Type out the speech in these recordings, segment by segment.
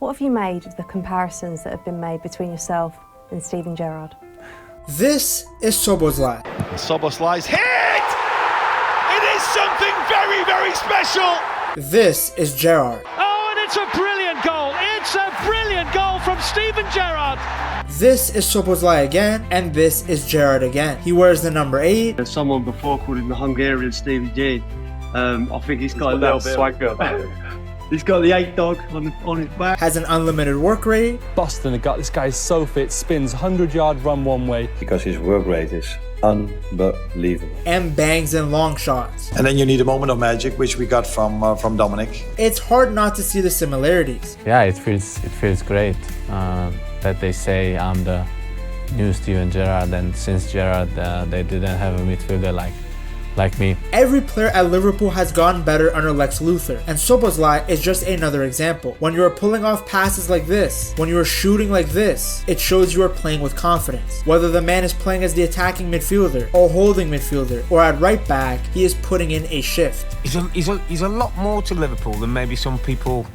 What have you made of the comparisons that have been made between yourself and Steven Gerrard? This is Szoboszlai. Szoboszlai's hit! It is something very, very special! This is Gerrard. Oh, and it's a brilliant goal! It's a brilliant goal from Steven Gerrard! This is Szoboszlai again, and this is Gerrard again. He wears the number 8. Someone before called him the Hungarian Stevie G. I think he's got a little swagger. He's got the 8 dog on his back. Has an unlimited work rate. Busting the gut. This guy's so fit. Spins 100-yard run one way. Because his work rate is unbelievable. And bangs in long shots. And then you need a moment of magic, which we got from Dominik. It's hard not to see the similarities. Yeah, it feels great that they say I'm the new Steven Gerrard, and since Gerrard they didn't have a midfielder like me. Every player at Liverpool has gotten better under Lex Luthor, and Szoboszlai is just another example. When you are pulling off passes like this, when you are shooting like this, it shows you are playing with confidence. Whether the man is playing as the attacking midfielder, or holding midfielder, or at right back, he is putting in a shift. He's a lot more to Liverpool than maybe some people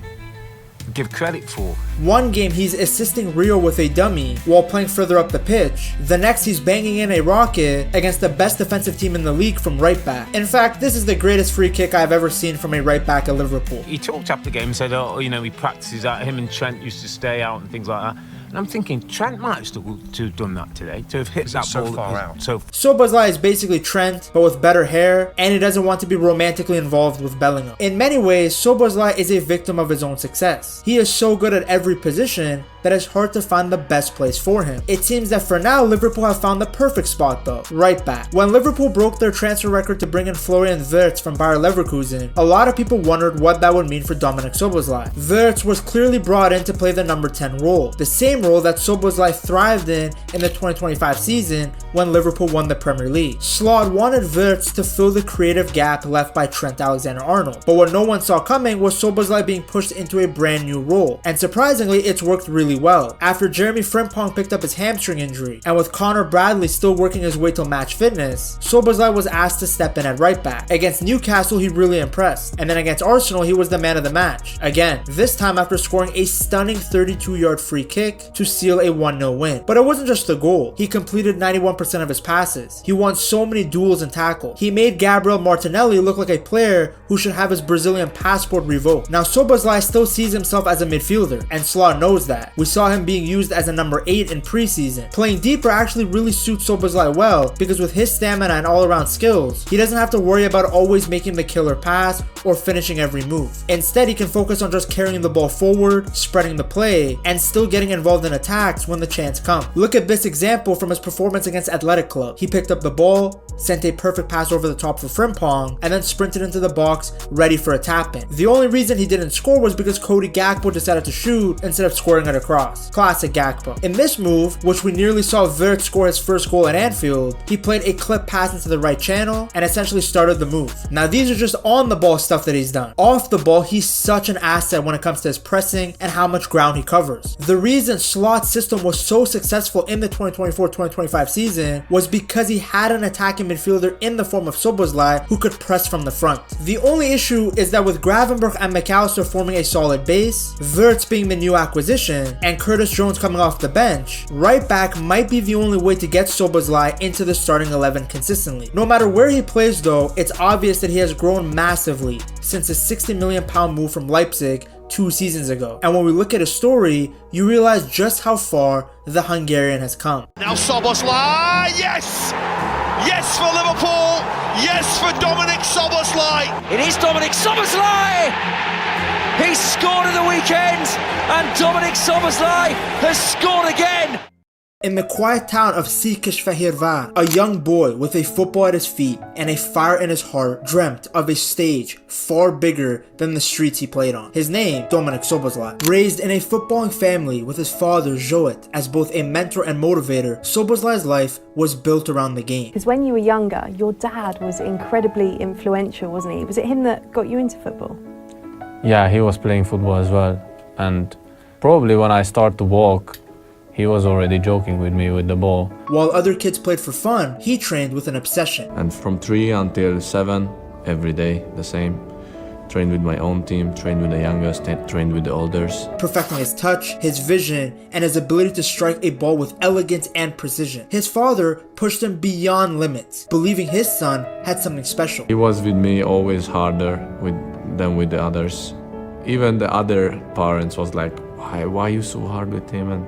give credit for. One game he's assisting Rio with a dummy while playing further up the pitch. The next he's banging in a rocket against the best defensive team in the league from right back. In fact, this is the greatest free kick I've ever seen from a right back at Liverpool. He talked after the game and said, oh, you know, he practices that. Him and Trent used to stay out and things like that. And I'm thinking, Trent might have struggled to have done that today, to have hit that so ball far out. Szoboszlai is basically Trent, but with better hair, and he doesn't want to be romantically involved with Bellingham. In many ways, Szoboszlai is a victim of his own success. He is so good at every position that it's hard to find the best place for him. It seems that for now, Liverpool have found the perfect spot though, right back. When Liverpool broke their transfer record to bring in Florian Wirtz from Bayer Leverkusen, a lot of people wondered what that would mean for Dominik Szoboszlai. Wirtz was clearly brought in to play the number 10 role, the same role that Szoboszlai thrived in the 2025 season when Liverpool won the Premier League. Slot wanted Wirtz to fill the creative gap left by Trent Alexander-Arnold, but what no one saw coming was Szoboszlai being pushed into a brand new role, and surprisingly, it's worked really well. After Jeremy Frimpong picked up his hamstring injury, and with Connor Bradley still working his way to match fitness, Szoboszlai was asked to step in at right back. Against Newcastle, he really impressed, and then against Arsenal, he was the man of the match. Again, this time after scoring a stunning 32-yard free kick to seal a 1-0 win. But it wasn't just the goal. He completed 91% of his passes. He won so many duels and tackles. He made Gabriel Martinelli look like a player who should have his Brazilian passport revoked. Now Szoboszlai still sees himself as a midfielder, and Slot knows that. We saw him being used as a number 8 in preseason. Playing deeper actually really suits Szoboszlai well, because with his stamina and all-around skills, he doesn't have to worry about always making the killer pass or finishing every move. Instead, he can focus on just carrying the ball forward, spreading the play, and still getting involved in attacks when the chance comes. Look at this example from his performance against Athletic Club. He picked up the ball, sent a perfect pass over the top for Frimpong, and then sprinted into the box ready for a tap-in. The only reason he didn't score was because Cody Gakpo decided to shoot instead of scoring it across. Classic Gakpo. In this move, which we nearly saw Wirtz score his first goal at Anfield, he played a clip pass into the right channel and essentially started the move. Now these are just on the ball stuff that he's done. Off the ball, he's such an asset when it comes to his pressing and how much ground he covers. The reason Slot's system was so successful in the 2024-2025 season was because he had an attacking midfielder in the form of Szoboszlai who could press from the front. The only issue is that with Gravenberch and McAllister forming a solid base, Wirtz being the new acquisition, and Curtis Jones coming off the bench, right back might be the only way to get Szoboszlai into the starting 11 consistently. No matter where he plays though, it's obvious that he has grown massively since his £60 million move from Leipzig 2 seasons ago. And when we look at his story, you realize just how far the Hungarian has come. Now Szoboszlai, yes! Yes for Liverpool! Yes for Dominik Szoboszlai! It is Dominik Szoboszlai! He scored at the weekend, and Dominik Szoboszlai has scored again! In the quiet town of Székesfehérvár, a young boy with a football at his feet and a fire in his heart dreamt of a stage far bigger than the streets he played on. His name, Dominik Szoboszlai. Raised in a footballing family with his father, Zsolt, as both a mentor and motivator, Szoboszlai's life was built around the game. Because when you were younger, your dad was incredibly influential, wasn't he? Was it him that got you into football? Yeah, he was playing football as well, and probably when I started to walk, he was already joking with me with the ball. While other kids played for fun, he trained with an obsession. And from 3 until 7, every day, the same. trained with my own team, trained with the youngest, trained with the elders. Perfecting his touch, his vision, and his ability to strike a ball with elegance and precision. His father pushed him beyond limits, believing his son had something special. He was with me always harder than with the others. Even the other parents was like, why are you so hard with him? And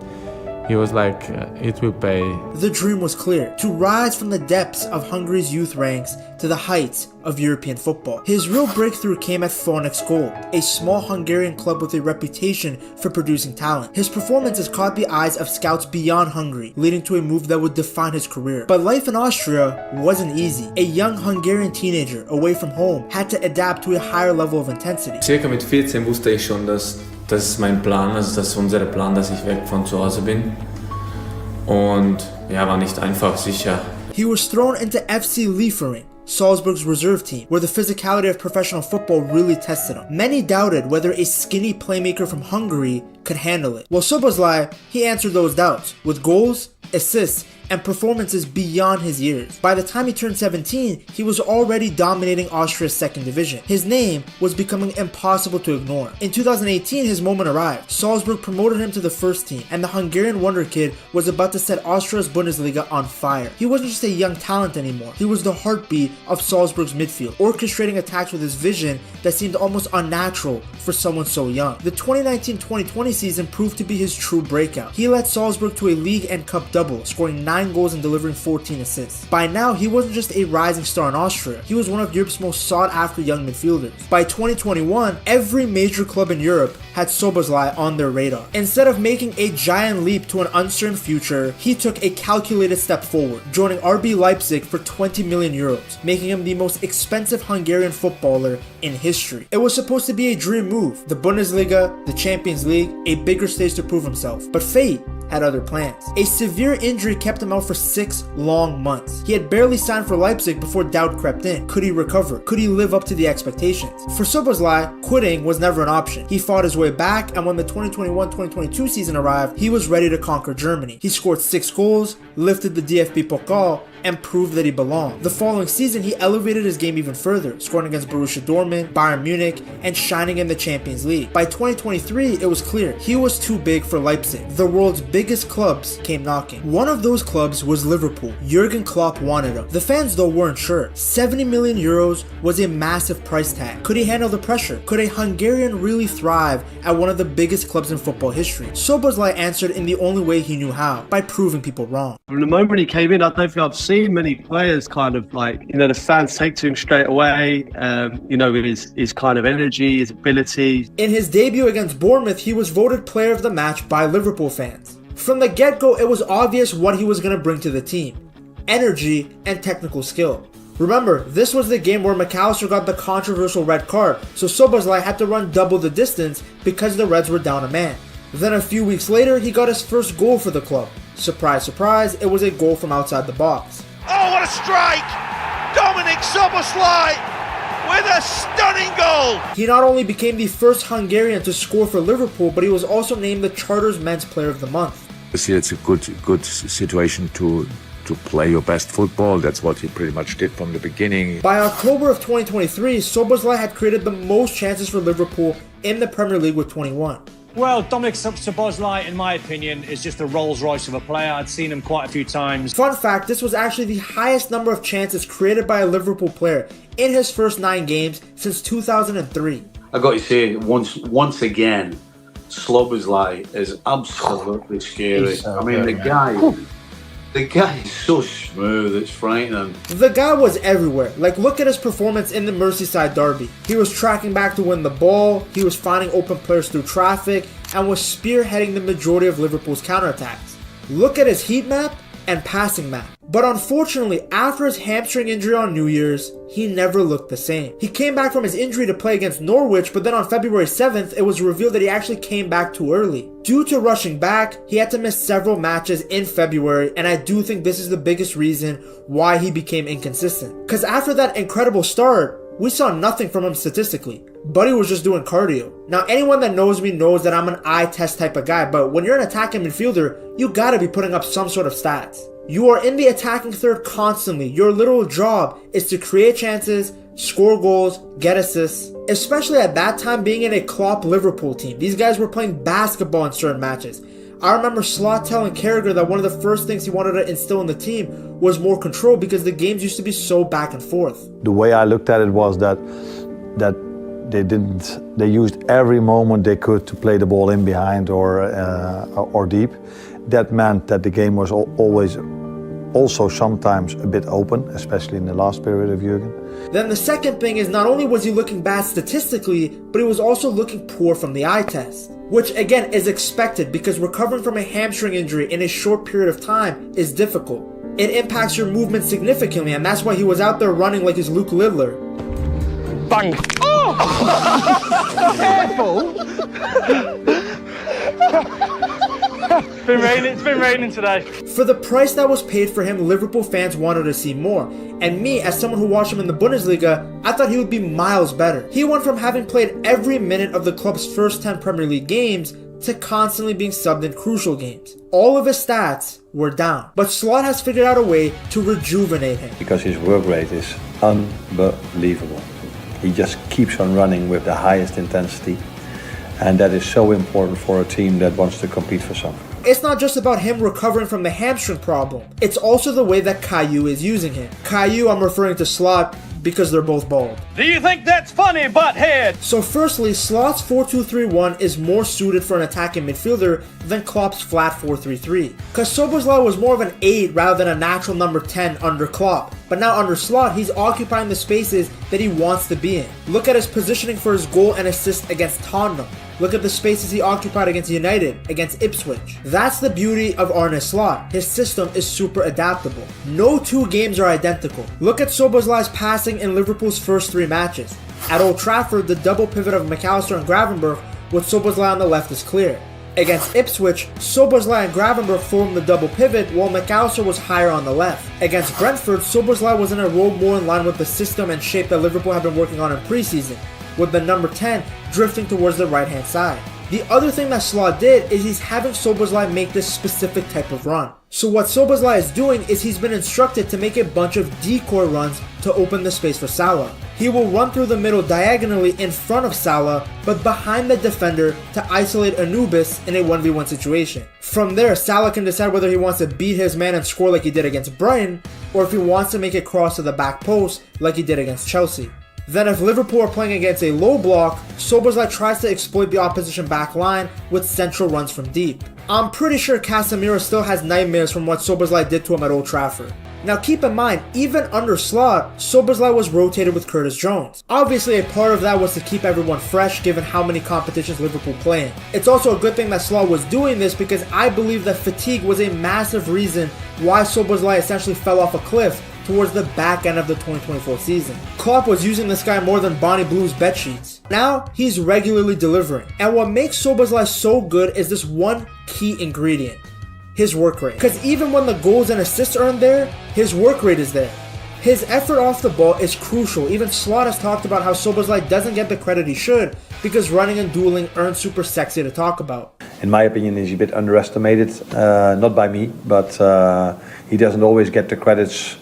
he was like, it will pay. The dream was clear, to rise from the depths of Hungary's youth ranks to the heights of European football. His real breakthrough came at Phoenix Gold, a small Hungarian club with a reputation for producing talent. His performances caught the eyes of scouts beyond Hungary, leading to a move that would define his career. But life in Austria wasn't easy. A young Hungarian teenager away from home had to adapt to a higher level of intensity. Circa mit 14 wusste ich schon, dass das mein Plan ist, das ist unser Plan, dass ich weg von zu Hause bin. Und ja, war nicht einfach, sicher. He was thrown into FC Liefering, Salzburg's reserve team, where the physicality of professional football really tested him. Many doubted whether a skinny playmaker from Hungary could handle it. Well, Szoboszlai, he answered those doubts with goals, assists, and performances beyond his years. By the time he turned 17, he was already dominating Austria's second division. His name was becoming impossible to ignore. In 2018, his moment arrived. Salzburg promoted him to the first team, and the Hungarian wonder kid was about to set Austria's Bundesliga on fire. He wasn't just a young talent anymore. He was the heartbeat of Salzburg's midfield, orchestrating attacks with his vision that seemed almost unnatural for someone so young. The 2019-2020 season proved to be his true breakout. He led Salzburg to a league and cup double, scoring 9 goals and delivering 14 assists. By now, he wasn't just a rising star in Austria, he was one of Europe's most sought-after young midfielders. By 2021, every major club in Europe had Szoboszlai on their radar. Instead of making a giant leap to an uncertain future, he took a calculated step forward, joining RB Leipzig for 20 million euros, making him the most expensive Hungarian footballer in history. It was supposed to be a dream move, the Bundesliga, the Champions League, a bigger stage to prove himself. But fate had other plans. A severe injury kept him out for 6 long months. He had barely signed for Leipzig before doubt crept in. Could he recover? Could he live up to the expectations? For Szoboszlai, quitting was never an option. He fought his way back, and when the 2021-2022 season arrived, he was ready to conquer Germany. He scored 6 goals, lifted the DFB Pokal, and proved that he belonged. The following season, he elevated his game even further, scoring against Borussia Dortmund, Bayern Munich, and shining in the Champions League. By 2023, it was clear he was too big for Leipzig. The world's biggest clubs came knocking. One of those clubs was Liverpool. Jurgen Klopp wanted him. The fans, though, weren't sure. 70 million euros was a massive price tag. Could he handle the pressure? Could a Hungarian really thrive at one of the biggest clubs in football history? Szoboszlai answered in the only way he knew how, by proving people wrong. From the moment he came in, I don't think I've seen many players kind of like, the fans take to him straight away, with his kind of energy, his ability. In his debut against Bournemouth, he was voted player of the match by Liverpool fans. From the get-go, it was obvious what he was going to bring to the team: energy and technical skill. Remember, this was the game where McAllister got the controversial red card, so Szoboszlai had to run double the distance because the Reds were down a man. Then a few weeks later, he got his first goal for the club. Surprise, surprise, it was a goal from outside the box. Oh, what a strike! Dominik Szoboszlai with a stunning goal! He not only became the first Hungarian to score for Liverpool, but he was also named the Charter's Men's Player of the Month. It's a good situation to play your best football. That's what he pretty much did from the beginning. By October of 2023, Szoboszlai had created the most chances for Liverpool in the Premier League with 21. Well, Dominik Szoboszlai, in my opinion, is just a Rolls-Royce of a player. I'd seen him quite a few times. Fun fact, this was actually the highest number of chances created by a Liverpool player in his first 9 games since 2003. I got to say, once again, Szoboszlai is absolutely scary. The guy is so smooth, it's frightening. The guy was everywhere. Like, look at his performance in the Merseyside derby. He was tracking back to win the ball, he was finding open players through traffic, and was spearheading the majority of Liverpool's counterattacks. Look at his heat map and passing map. But unfortunately, after his hamstring injury on New Year's, he never looked the same. He came back from his injury to play against Norwich, but then on February 7th, it was revealed that he actually came back too early. Due to rushing back, he had to miss several matches in February, and I do think this is the biggest reason why he became inconsistent. Because after that incredible start, we saw nothing from him statistically. Buddy was just doing cardio. Now, anyone that knows me knows that I'm an eye test type of guy, but when you're an attacking midfielder, you gotta be putting up some sort of stats. You are in the attacking third constantly. Your literal job is to create chances, score goals, get assists. Especially at that time being in a Klopp Liverpool team. These guys were playing basketball in certain matches. I remember Slot telling Carragher that one of the first things he wanted to instill in the team was more control because the games used to be so back and forth. The way I looked at it was that they used every moment they could to play the ball in behind or deep. That meant that the game was always also sometimes a bit open, especially in the last period of Jurgen. Then the second thing is not only was he looking bad statistically, but he was also looking poor from the eye test. Which again is expected because recovering from a hamstring injury in a short period of time is difficult. It impacts your movement significantly, and that's why he was out there running like his Luke Littler. Bang! Oh! Careful! It's been raining today. For the price that was paid for him, Liverpool fans wanted to see more. And me, as someone who watched him in the Bundesliga, I thought he would be miles better. He went from having played every minute of the club's first 10 Premier League games to constantly being subbed in crucial games. All of his stats were down. But Slot has figured out a way to rejuvenate him. Because his work rate is unbelievable. He just keeps on running with the highest intensity. And that is so important for a team that wants to compete for something. It's not just about him recovering from the hamstring problem. It's also the way that Caillou is using him. Caillou, I'm referring to Slot because they're both bald. Do you think that's funny, butthead? So firstly, Slot's 4-2-3-1 is more suited for an attacking midfielder than Klopp's flat 4-3-3. Because Szoboszlai was more of an 8 rather than a natural number 10 under Klopp. But now under Slot, he's occupying the spaces that he wants to be in. Look at his positioning for his goal and assist against Tottenham. Look at the spaces he occupied against United, against Ipswich. That's the beauty of Arne Slot. His system is super adaptable. No two games are identical. Look at Szoboszlai's passing in Liverpool's first 3 matches. At Old Trafford, the double pivot of McAllister and Gravenberch with Szoboszlai on the left is clear. Against Ipswich, Szoboszlai and Gravenberch formed the double pivot while McAllister was higher on the left. Against Brentford, Szoboszlai was in a role more in line with the system and shape that Liverpool had been working on in preseason, with the number 10 drifting towards the right hand side. The other thing that Slot did is he's having Szoboszlai make this specific type of run. So what Szoboszlai is doing is he's been instructed to make a bunch of decoy runs to open the space for Salah. He will run through the middle diagonally in front of Salah, but behind the defender to isolate Anubis in a 1v1 situation. From there, Salah can decide whether he wants to beat his man and score like he did against Brighton, or if he wants to make a cross to the back post like he did against Chelsea. Then if Liverpool are playing against a low block, Szoboszlai tries to exploit the opposition back line with central runs from deep. I'm pretty sure Casemiro still has nightmares from what Szoboszlai did to him at Old Trafford. Now keep in mind, even under Slot, Szoboszlai was rotated with Curtis Jones. Obviously a part of that was to keep everyone fresh given how many competitions Liverpool play in. It's also a good thing that Slot was doing this because I believe that fatigue was a massive reason why Szoboszlai essentially fell off a cliff towards the back end of the 2024 season. Klopp was using this guy more than Bonnie Blue's bedsheets. Now, he's regularly delivering. And what makes Szoboszlai so good is this one key ingredient: his work rate. Because even when the goals and assists aren't there, his work rate is there. His effort off the ball is crucial. Even Slot has talked about how Szoboszlai doesn't get the credit he should because running and dueling aren't super sexy to talk about. In my opinion, he's a bit underestimated. Not by me, but he doesn't always get the credits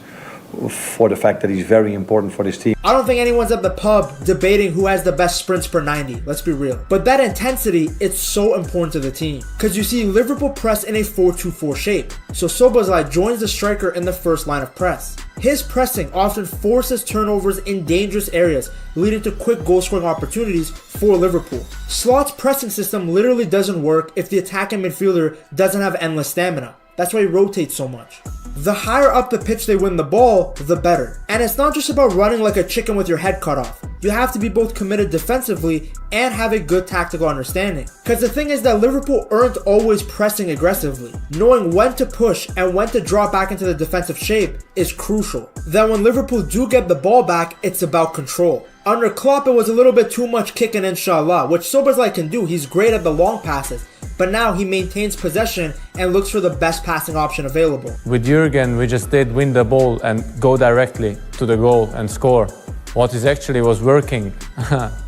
for the fact that he's very important for this team. I don't think anyone's at the pub debating who has the best sprints per 90, let's be real. But that intensity, it's so important to the team. Because you see Liverpool press in a 4-2-4 shape. So Szoboszlai joins the striker in the first line of press. His pressing often forces turnovers in dangerous areas, leading to quick goal-scoring opportunities for Liverpool. Slot's pressing system literally doesn't work if the attacking midfielder doesn't have endless stamina. That's why he rotates so much. The higher up the pitch they win the ball, the better. And it's not just about running like a chicken with your head cut off. You have to be both committed defensively and have a good tactical understanding. Because the thing is that Liverpool aren't always pressing aggressively. Knowing when to push and when to drop back into the defensive shape is crucial. Then when Liverpool do get the ball back, it's about control. Under Klopp, it was a little bit too much kicking inshallah, which Szoboszlai can do. He's great at the long passes. But now he maintains possession and looks for the best passing option available. With Jurgen, we just did win the ball and go directly to the goal and score. What is actually was working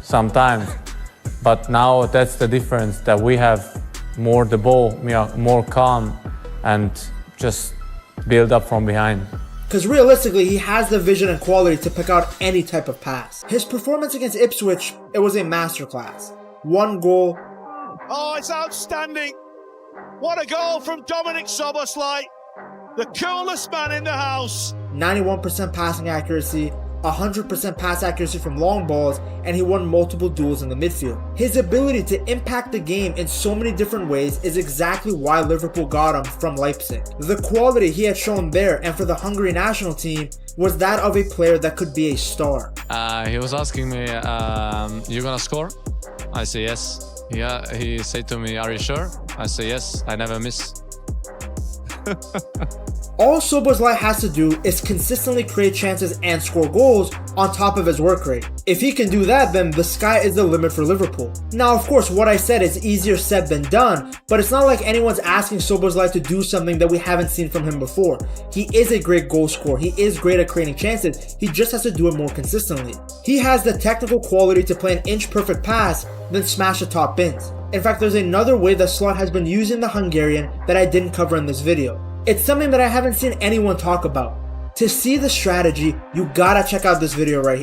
sometimes. But now that's the difference, that we have more the ball, we are more calm and just build up from behind. Because realistically, he has the vision and quality to pick out any type of pass. His performance against Ipswich, it was a masterclass. 1 goal. Oh, it's outstanding. What a goal from Dominik Szoboszlai, the coolest man in the house. 91% passing accuracy, 100% pass accuracy from long balls, and he won multiple duels in the midfield. His ability to impact the game in so many different ways is exactly why Liverpool got him from Leipzig. The quality he had shown there and for the Hungary national team was that of a player that could be a star. He was asking me, you gonna score? I say yes. Yeah, he said to me, are you sure? I say yes, I never miss. All Szoboszlai has to do is consistently create chances and score goals on top of his work rate. If he can do that, then the sky is the limit for Liverpool. Now, of course, what I said is easier said than done, but it's not like anyone's asking Szoboszlai to do something that we haven't seen from him before. He is a great goal scorer. He is great at creating chances. He just has to do it more consistently. He has the technical quality to play an inch-perfect pass, then smash the top bins. In fact, there's another way that Slot has been using the Hungarian that I didn't cover in this video. It's something that I haven't seen anyone talk about. To see the strategy, you gotta check out this video right here.